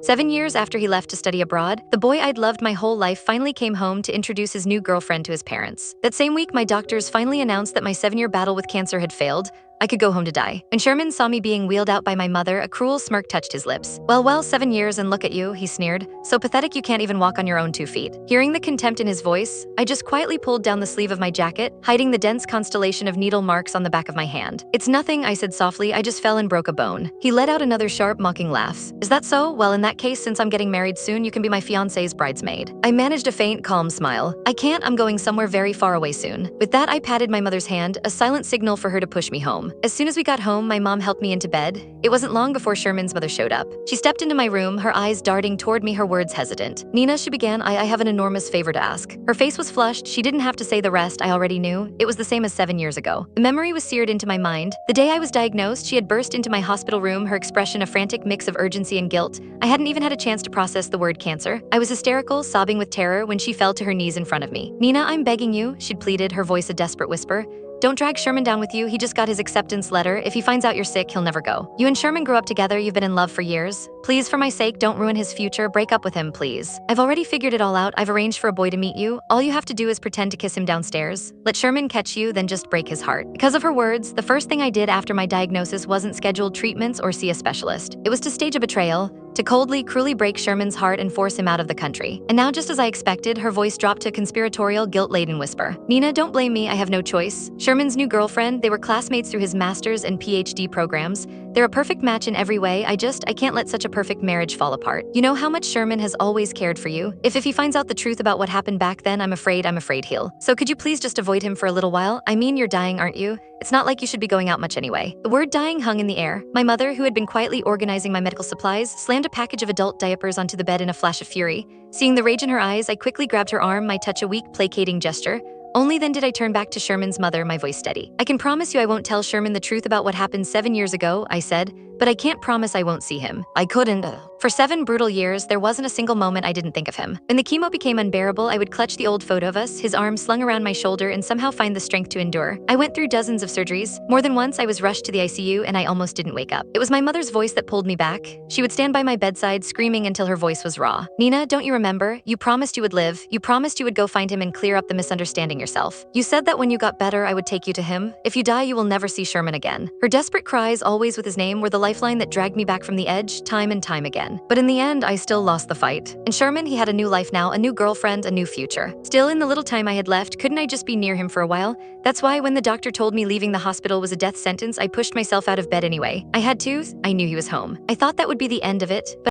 7 years after he left to study abroad, the boy I'd loved my whole life finally came home to introduce his new girlfriend to his parents. That same week, my doctors finally announced that my 7-year battle with cancer had failed. I could go home to die. When Sherman saw me being wheeled out by my mother, a cruel smirk touched his lips. Well, 7 years and look at you, he sneered. So pathetic you can't even walk on your own 2 feet. Hearing the contempt in his voice, I just quietly pulled down the sleeve of my jacket, hiding the dense constellation of needle marks on the back of my hand. It's nothing, I said softly, I just fell and broke a bone. He let out another sharp, mocking laugh. Is that so? Well, in that case, since I'm getting married soon, you can be my fiancé's bridesmaid. I managed a faint, calm smile. I can't, I'm going somewhere very far away soon. With that, I patted my mother's hand, a silent signal for her to push me home. As soon as we got home, my mom helped me into bed. It wasn't long before Sherman's mother showed up. She stepped into my room, her eyes darting toward me, her words hesitant. Nina, she began, I have an enormous favor to ask. Her face was flushed. She didn't have to say the rest, I already knew. It was the same as 7 years ago. The memory was seared into my mind. The day I was diagnosed, she had burst into my hospital room, her expression a frantic mix of urgency and guilt. I hadn't even had a chance to process the word cancer. I was hysterical, sobbing with terror when she fell to her knees in front of me. Nina, I'm begging you, she'd pleaded, her voice a desperate whisper. Don't drag Sherman down with you. He just got his acceptance letter. If he finds out you're sick, he'll never go. You and Sherman grew up together. You've been in love for years. Please, for my sake, don't ruin his future. Break up with him, please. I've already figured it all out. I've arranged for a boy to meet you. All you have to do is pretend to kiss him downstairs. Let Sherman catch you, then just break his heart. Because of her words, the first thing I did after my diagnosis wasn't schedule treatments or see a specialist. It was to stage a betrayal, to coldly, cruelly break Sherman's heart and force him out of the country. And now, just as I expected, her voice dropped to a conspiratorial, guilt-laden whisper. Nina, don't blame me, I have no choice. Sherman's new girlfriend, they were classmates through his master's and PhD programs. They're a perfect match in every way. I can't let such a perfect marriage fall apart. You know how much Sherman has always cared for you. If he finds out the truth about what happened back then, I'm afraid he'll. So could you please just avoid him for a little while? I mean, you're dying, aren't you? It's not like you should be going out much anyway. The word dying hung in the air. My mother, who had been quietly organizing my medical supplies, slammed a package of adult diapers onto the bed in a flash of fury. Seeing the rage in her eyes, I quickly grabbed her arm, my touch a weak, placating gesture. Only then did I turn back to Sherman's mother, my voice steady. I can promise you I won't tell Sherman the truth about what happened 7 years ago, I said, but I can't promise I won't see him. I couldn't. For 7 brutal years, there wasn't a single moment I didn't think of him. When the chemo became unbearable, I would clutch the old photo of us, his arm slung around my shoulder, and somehow find the strength to endure. I went through dozens of surgeries. More than once, I was rushed to the ICU, and I almost didn't wake up. It was my mother's voice that pulled me back. She would stand by my bedside, screaming until her voice was raw. Nina, don't you remember? You promised you would live. You promised you would go find him and clear up the misunderstanding yourself. You said that when you got better, I would take you to him. If you die, you will never see Sherman again. Her desperate cries, always with his name, were the lifeline that dragged me back from the edge, time and time again. But in the end, I still lost the fight. And Sherman, he had a new life now, a new girlfriend, a new future. Still, in the little time I had left, couldn't I just be near him for a while? That's why when the doctor told me leaving the hospital was a death sentence, I pushed myself out of bed anyway. I had to. I knew he was home. I thought that would be the end of it, but